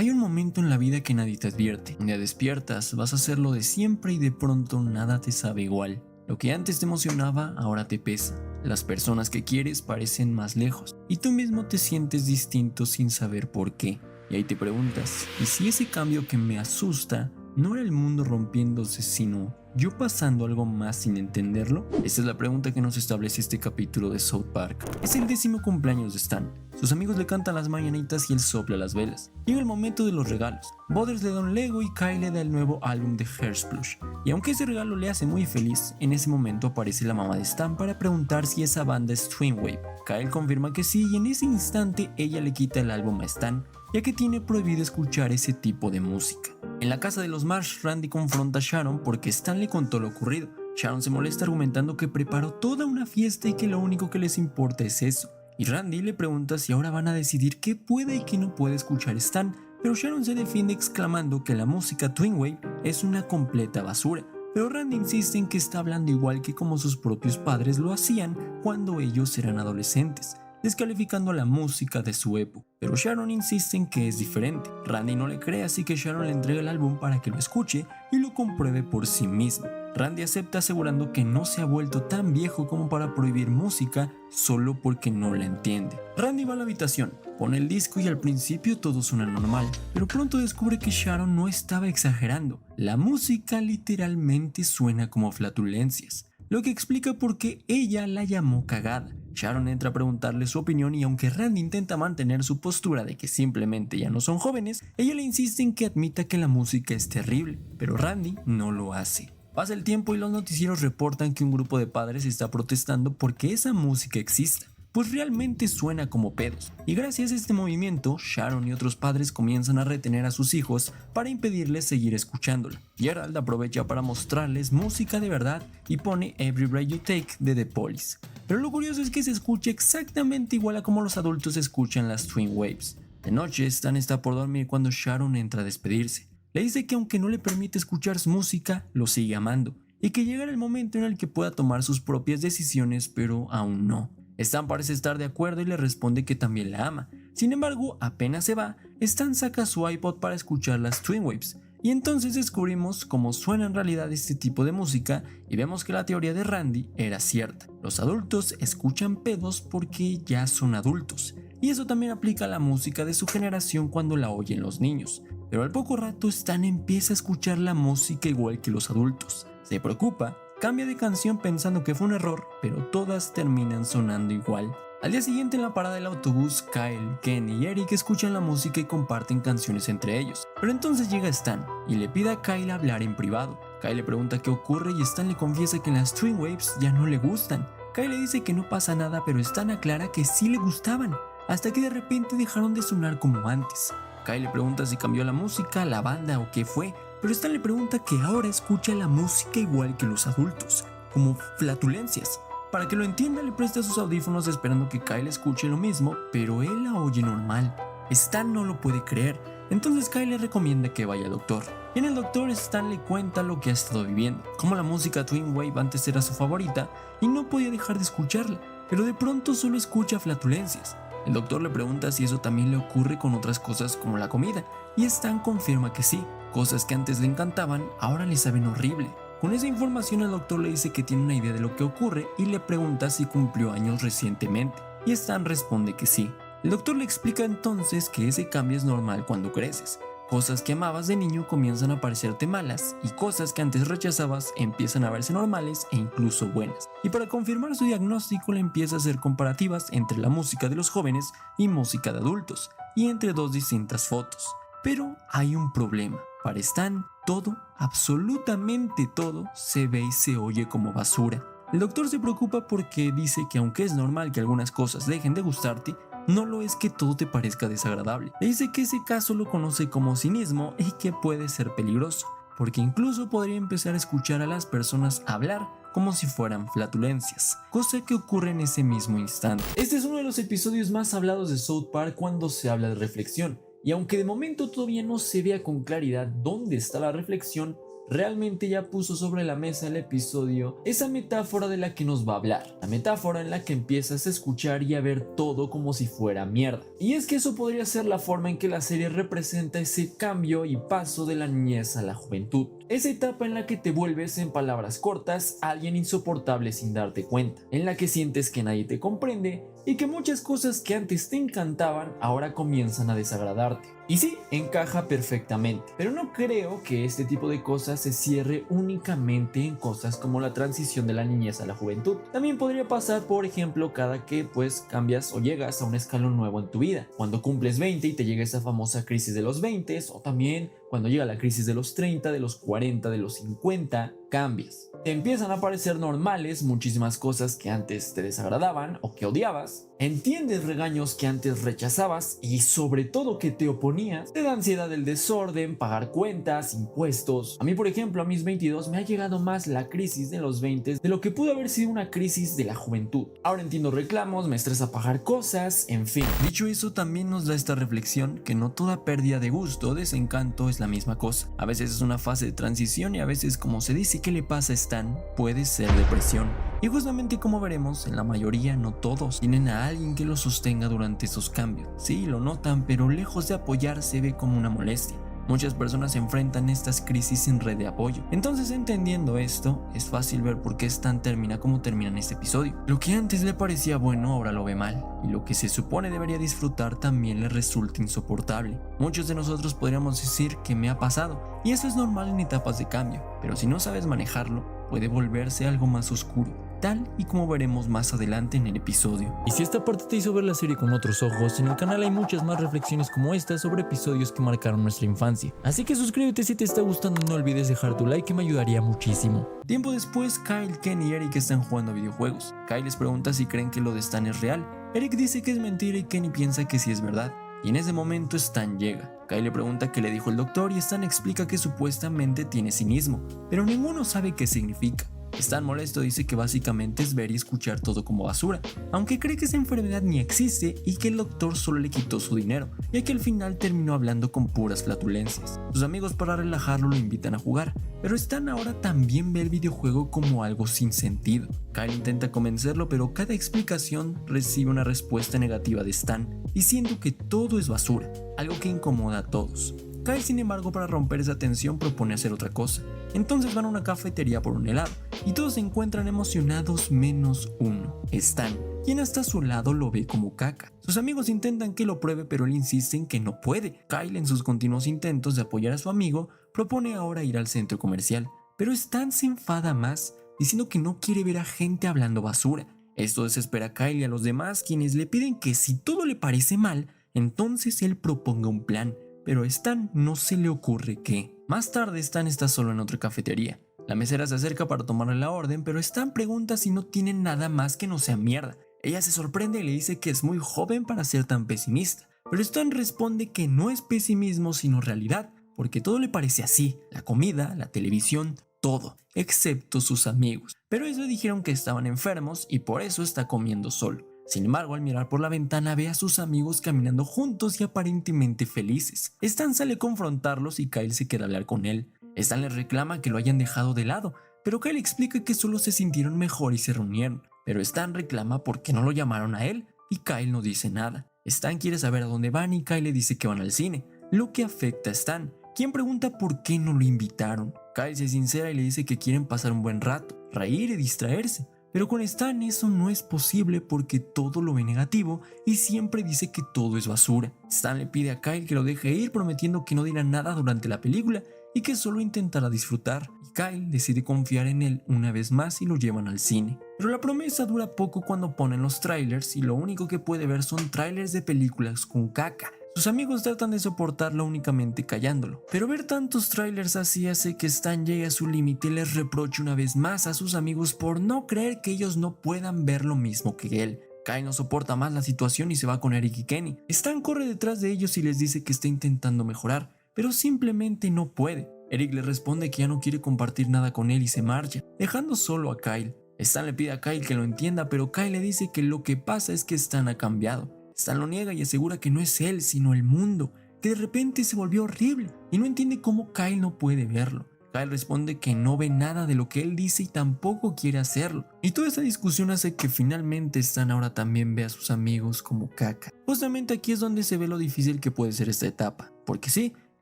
Hay un momento en la vida que nadie te advierte. Un día despiertas, vas a hacer lo de siempre y de pronto nada te sabe igual. Lo que antes te emocionaba, ahora te pesa. Las personas que quieres parecen más lejos y tú mismo te sientes distinto sin saber por qué. Y ahí te preguntas, ¿y si ese cambio que me asusta no era el mundo rompiéndose, sino yo pasando algo más sin entenderlo? Esta es la pregunta que nos establece este capítulo de South Park. Es el 10º cumpleaños de Stan. Sus amigos le cantan las mañanitas y él sopla las velas. Llega el momento de los regalos. Butters le da un Lego y Kyle le da el nuevo álbum de Hairsplush. Y aunque ese regalo le hace muy feliz, en ese momento aparece la mamá de Stan para preguntar si esa banda es Twin Wave. Kyle confirma que sí y en ese instante ella le quita el álbum a Stan, ya que tiene prohibido escuchar ese tipo de música. En la casa de los Marsh, Randy confronta a Sharon porque Stan le contó lo ocurrido. Sharon se molesta argumentando que preparó toda una fiesta y que lo único que les importa es eso. Y Randy le pregunta si ahora van a decidir qué puede y qué no puede escuchar Stan, pero Sharon se defiende exclamando que la música Twin Wave es una completa basura. Pero Randy insiste en que está hablando igual que como sus propios padres lo hacían cuando ellos eran adolescentes, descalificando la música de su época. Pero Sharon insiste en que es diferente. Randy no le cree, así que Sharon le entrega el álbum para que lo escuche y lo compruebe por sí mismo. Randy acepta asegurando que no se ha vuelto tan viejo como para prohibir música solo porque no la entiende. Randy va a la habitación, pone el disco y al principio todo suena normal, pero pronto descubre que Sharon no estaba exagerando. La música literalmente suena como flatulencias, lo que explica por qué ella la llamó cagada. Sharon entra a preguntarle su opinión y aunque Randy intenta mantener su postura de que simplemente ya no son jóvenes, ella le insiste en que admita que la música es terrible, pero Randy no lo hace. Pasa el tiempo y los noticieros reportan que un grupo de padres está protestando porque esa música exista, pues realmente suena como pedos. Y gracias a este movimiento, Sharon y otros padres comienzan a retener a sus hijos para impedirles seguir escuchándola. Gerald aprovecha para mostrarles música de verdad y pone Every Breath You Take de The Police. Pero lo curioso es que se escucha exactamente igual a como los adultos escuchan las Twin Waves. De noche, Stan está por dormir cuando Sharon entra a despedirse. Le dice que aunque no le permite escuchar su música, lo sigue amando, y que llegará el momento en el que pueda tomar sus propias decisiones, pero aún no. Stan parece estar de acuerdo y le responde que también la ama. Sin embargo, apenas se va, Stan saca su iPod para escuchar las Twin Waves, y entonces descubrimos cómo suena en realidad este tipo de música y vemos que la teoría de Randy era cierta. Los adultos escuchan pedos porque ya son adultos, y eso también aplica a la música de su generación cuando la oyen los niños. Pero al poco rato Stan empieza a escuchar la música igual que los adultos. Se preocupa, cambia de canción pensando que fue un error, pero todas terminan sonando igual. Al día siguiente en la parada del autobús, Kyle, Ken y Eric escuchan la música y comparten canciones entre ellos. Pero entonces llega Stan y le pide a Kyle hablar en privado. Kyle le pregunta qué ocurre y Stan le confiesa que las Twin Waves ya no le gustan. Kyle le dice que no pasa nada, pero Stan aclara que sí le gustaban, hasta que de repente dejaron de sonar como antes. Kyle le pregunta si cambió la música, la banda o qué fue, pero Stan le pregunta que ahora escucha la música igual que los adultos, como flatulencias. Para que lo entienda, le presta sus audífonos esperando que Kyle escuche lo mismo, pero él la oye normal. Stan no lo puede creer, entonces Kyle le recomienda que vaya al doctor. Y en el doctor, Stan le cuenta lo que ha estado viviendo, como la música Twin Wave antes era su favorita y no podía dejar de escucharla, pero de pronto solo escucha flatulencias. El doctor le pregunta si eso también le ocurre con otras cosas como la comida, y Stan confirma que sí, cosas que antes le encantaban ahora le saben horrible. Con esa información el doctor le dice que tiene una idea de lo que ocurre y le pregunta si cumplió años recientemente, y Stan responde que sí. El doctor le explica entonces que ese cambio es normal cuando creces. Cosas que amabas de niño comienzan a parecerte malas y cosas que antes rechazabas empiezan a verse normales e incluso buenas. Y para confirmar su diagnóstico le empieza a hacer comparativas entre la música de los jóvenes y música de adultos y entre dos distintas fotos. Pero hay un problema. Para Stan, todo, absolutamente todo, se ve y se oye como basura. El doctor se preocupa porque dice que aunque es normal que algunas cosas dejen de gustarte, no lo es que todo te parezca desagradable. Le dice que ese caso lo conoce como cinismo y que puede ser peligroso, porque incluso podría empezar a escuchar a las personas hablar como si fueran flatulencias, cosa que ocurre en ese mismo instante. Este es uno de los episodios más hablados de South Park cuando se habla de reflexión, y aunque de momento todavía no se vea con claridad dónde está la reflexión, realmente ya puso sobre la mesa el episodio esa metáfora de la que nos va a hablar, la metáfora en la que empiezas a escuchar y a ver todo como si fuera mierda. Y es que eso podría ser la forma en que la serie representa ese cambio y paso de la niñez a la juventud, esa etapa en la que te vuelves, en palabras cortas, alguien insoportable sin darte cuenta, en la que sientes que nadie te comprende y que muchas cosas que antes te encantaban ahora comienzan a desagradarte. Y sí, encaja perfectamente, pero no creo que este tipo de cosas se cierre únicamente en cosas como la transición de la niñez a la juventud. También podría pasar, por ejemplo, cada que cambias o llegas a un escalón nuevo en tu vida, cuando cumples 20 y te llega esa famosa crisis de los 20, o también cuando llega la crisis de los 30, de los 40, de los 50, cambias. Te empiezan a parecer normales muchísimas cosas que antes te desagradaban o que odiabas, entiendes regaños que antes rechazabas y sobre todo que te oponías, te da ansiedad del desorden, pagar cuentas, impuestos. A mí, por ejemplo, a mis 22 me ha llegado más la crisis de los 20 de lo que pudo haber sido una crisis de la juventud. Ahora entiendo reclamos, me estresa pagar cosas, en fin. Dicho eso, también nos da esta reflexión que no toda pérdida de gusto o desencanto es la misma cosa. A veces es una fase de transición y a veces, como se dice que le pasa a Stan, puede ser depresión. Y justamente como veremos, en la mayoría, no todos, tienen a alguien que los sostenga durante esos cambios. Sí, lo notan, pero lejos de apoyar se ve como una molestia. Muchas personas enfrentan estas crisis sin red de apoyo. Entonces, entendiendo esto, es fácil ver por qué Stan termina como termina en este episodio. Lo que antes le parecía bueno ahora lo ve mal, y lo que se supone debería disfrutar también le resulta insoportable. Muchos de nosotros podríamos decir que me ha pasado, y eso es normal en etapas de cambio, pero si no sabes manejarlo, puede volverse algo más oscuro, tal y como veremos más adelante en el episodio. Y si esta parte te hizo ver la serie con otros ojos, en el canal hay muchas más reflexiones como esta sobre episodios que marcaron nuestra infancia. Así que suscríbete si te está gustando y no olvides dejar tu like, que me ayudaría muchísimo. Tiempo después, Kyle, Ken y Eric están jugando a videojuegos. Kyle les pregunta si creen que lo de Stan es real. Eric dice que es mentira y Kenny piensa que sí es verdad. Y en ese momento Stan llega. Kyle le pregunta qué le dijo el doctor y Stan explica que supuestamente tiene cinismo, pero ninguno sabe qué significa. Stan molesto dice que básicamente es ver y escuchar todo como basura, aunque cree que esa enfermedad ni existe y que el doctor solo le quitó su dinero, ya que al final terminó hablando con puras flatulencias. Sus amigos, para relajarlo, lo invitan a jugar, pero Stan ahora también ve el videojuego como algo sin sentido. Kyle intenta convencerlo, pero cada explicación recibe una respuesta negativa de Stan, diciendo que todo es basura, algo que incomoda a todos. Kyle, sin embargo, para romper esa tensión propone hacer otra cosa. Entonces van a una cafetería por un helado y todos se encuentran emocionados menos uno, Stan, quien hasta a su lado lo ve como caca. Sus amigos intentan que lo pruebe, pero él insiste en que no puede. Kyle, en sus continuos intentos de apoyar a su amigo, propone ahora ir al centro comercial, pero Stan se enfada más, diciendo que no quiere ver a gente hablando basura. Esto desespera a Kyle y a los demás, quienes le piden que si todo le parece mal, entonces él proponga un plan. Pero a Stan no se le ocurre qué. Más tarde, Stan está solo en otra cafetería. La mesera se acerca para tomarle la orden, pero Stan pregunta si no tiene nada más que no sea mierda. Ella se sorprende y le dice que es muy joven para ser tan pesimista, pero Stan responde que no es pesimismo sino realidad, porque todo le parece así: la comida, la televisión, todo, excepto sus amigos. Pero ellos le dijeron que estaban enfermos y por eso está comiendo solo. Sin embargo, al mirar por la ventana ve a sus amigos caminando juntos y aparentemente felices. Stan sale a confrontarlos y Kyle se queda a hablar con él. Stan le reclama que lo hayan dejado de lado, pero Kyle explica que solo se sintieron mejor y se reunieron. Pero Stan reclama por qué no lo llamaron a él y Kyle no dice nada. Stan quiere saber a dónde van y Kyle le dice que van al cine, lo que afecta a Stan, quien pregunta por qué no lo invitaron. Kyle se sincera y le dice que quieren pasar un buen rato, reír y distraerse. Pero con Stan eso no es posible porque todo lo ve negativo y siempre dice que todo es basura. Stan le pide a Kyle que lo deje ir, prometiendo que no dirá nada durante la película y que solo intentará disfrutar. Y Kyle decide confiar en él una vez más y lo llevan al cine. Pero la promesa dura poco cuando ponen los trailers y lo único que puede ver son trailers de películas con caca. Sus amigos tratan de soportarlo únicamente callándolo, pero ver tantos trailers así hace que Stan llegue a su límite y les reproche una vez más a sus amigos por no creer que ellos no puedan ver lo mismo que él. Kyle no soporta más la situación y se va con Eric y Kenny. Stan corre detrás de ellos y les dice que está intentando mejorar, pero simplemente no puede. Eric le responde que ya no quiere compartir nada con él y se marcha, dejando solo a Kyle. Stan le pide a Kyle que lo entienda, pero Kyle le dice que lo que pasa es que Stan ha cambiado. Stan lo niega y asegura que no es él, sino el mundo, que de repente se volvió horrible y no entiende cómo Kyle no puede verlo. Kyle responde que no ve nada de lo que él dice y tampoco quiere hacerlo. Y toda esta discusión hace que finalmente Stan ahora también ve a sus amigos como caca. Justamente aquí es donde se ve lo difícil que puede ser esta etapa, porque sí,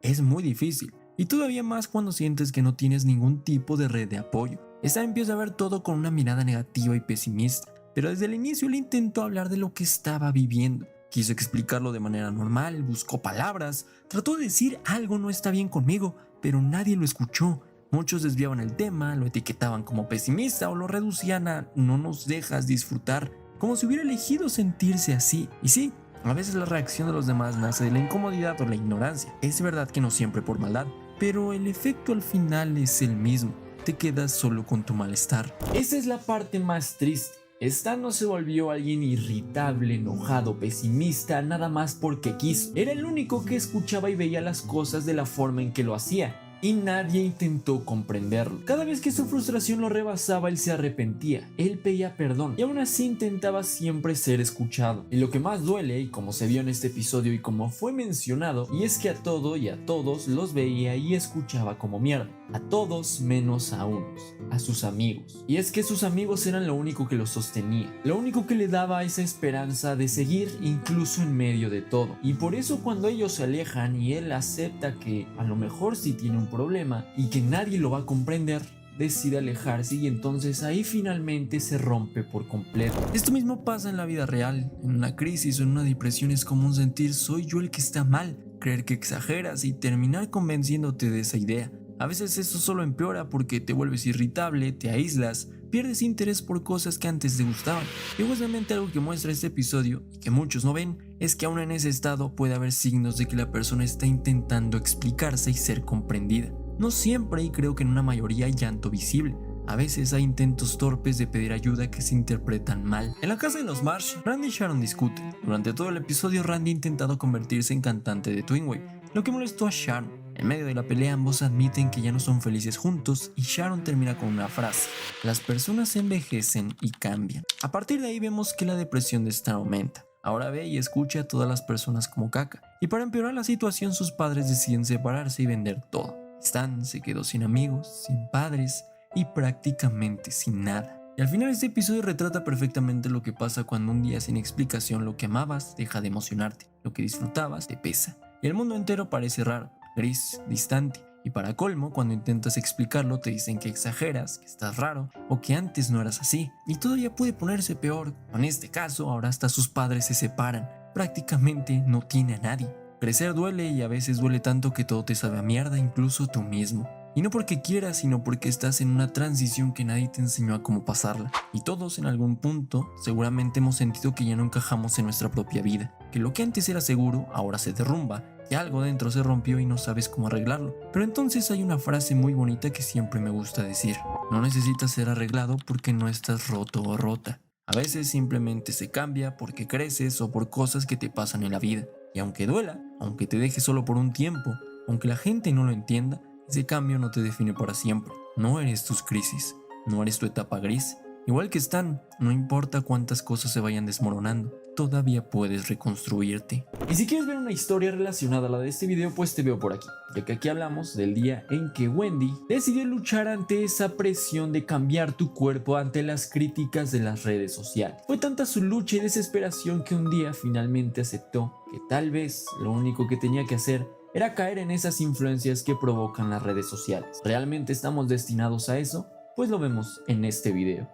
es muy difícil. Y todavía más cuando sientes que no tienes ningún tipo de red de apoyo. Stan empieza a ver todo con una mirada negativa y pesimista, pero desde el inicio él intentó hablar de lo que estaba viviendo. Quiso explicarlo de manera normal, buscó palabras, trató de decir algo no está bien conmigo, pero nadie lo escuchó. Muchos desviaban el tema, lo etiquetaban como pesimista o lo reducían a no nos dejas disfrutar, como si hubiera elegido sentirse así. Y sí, a veces la reacción de los demás nace de la incomodidad o la ignorancia. Es verdad que no siempre por maldad, pero el efecto al final es el mismo. Te quedas solo con tu malestar. Esa es la parte más triste. Stan no se volvió alguien irritable, enojado, pesimista, nada más porque quiso. Era el único que escuchaba y veía las cosas de la forma en que lo hacía, y nadie intentó comprenderlo. Cada vez que su frustración lo rebasaba, él se arrepentía, él pedía perdón, y aún así intentaba siempre ser escuchado. Y lo que más duele, y como se vio en este episodio y como fue mencionado, y es que a todo y a todos los veía y escuchaba como mierda. A todos menos a unos, a sus amigos. Y es que sus amigos eran lo único que lo sostenía, lo único que le daba esa esperanza de seguir incluso en medio de todo. Y por eso cuando ellos se alejan y él acepta que a lo mejor sí tiene un problema y que nadie lo va a comprender, decide alejarse y entonces ahí finalmente se rompe por completo. Esto mismo pasa en la vida real. En una crisis o en una depresión es común sentir soy yo el que está mal, creer que exageras y terminar convenciéndote de esa idea. A veces eso solo empeora porque te vuelves irritable, te aíslas, pierdes interés por cosas que antes te gustaban. Y justamente algo que muestra este episodio y que muchos no ven es que aún en ese estado puede haber signos de que la persona está intentando explicarse y ser comprendida. No siempre, y creo que en una mayoría, hay llanto visible. A veces hay intentos torpes de pedir ayuda que se interpretan mal. En la casa de los Marsh, Randy y Sharon discuten. Durante todo el episodio Randy ha intentado convertirse en cantante de Twinway, lo que molestó a Sharon. En medio de la pelea ambos admiten que ya no son felices juntos y Sharon termina con una frase: las personas envejecen y cambian. A partir de ahí vemos que la depresión de Stan aumenta. Ahora ve y escucha a todas las personas como caca. Y para empeorar la situación sus padres deciden separarse y vender todo. Stan se quedó sin amigos, sin padres y prácticamente sin nada. Y al final este episodio retrata perfectamente lo que pasa cuando un día sin explicación lo que amabas deja de emocionarte, lo que disfrutabas te pesa y el mundo entero parece raro, gris, distante. Y para colmo, cuando intentas explicarlo te dicen que exageras, que estás raro o que antes no eras así. Y todavía puede ponerse peor. En este caso, ahora hasta sus padres se separan. Prácticamente no tiene a nadie. Crecer duele y a veces duele tanto que todo te sabe a mierda, incluso tú mismo. Y no porque quieras, sino porque estás en una transición que nadie te enseñó a cómo pasarla. Y todos en algún punto seguramente hemos sentido que ya no encajamos en nuestra propia vida. Que lo que antes era seguro ahora se derrumba. Que algo dentro se rompió y no sabes cómo arreglarlo. Pero entonces hay una frase muy bonita que siempre me gusta decir: no necesitas ser arreglado porque no estás roto o rota. A veces simplemente se cambia porque creces o por cosas que te pasan en la vida. Y aunque duela, aunque te deje solo por un tiempo, aunque la gente no lo entienda, ese cambio no te define para siempre. No eres tus crisis, no eres tu etapa gris. Igual que Stan, no importa cuántas cosas se vayan desmoronando, todavía puedes reconstruirte. Y si quieres ver una historia relacionada a la de este video, pues te veo por aquí, ya que aquí hablamos del día en que Wendy decidió luchar ante esa presión de cambiar tu cuerpo ante las críticas de las redes sociales. Fue tanta su lucha y desesperación que un día finalmente aceptó que tal vez lo único que tenía que hacer era caer en esas influencias que provocan las redes sociales. ¿Realmente estamos destinados a eso? Pues lo vemos en este video.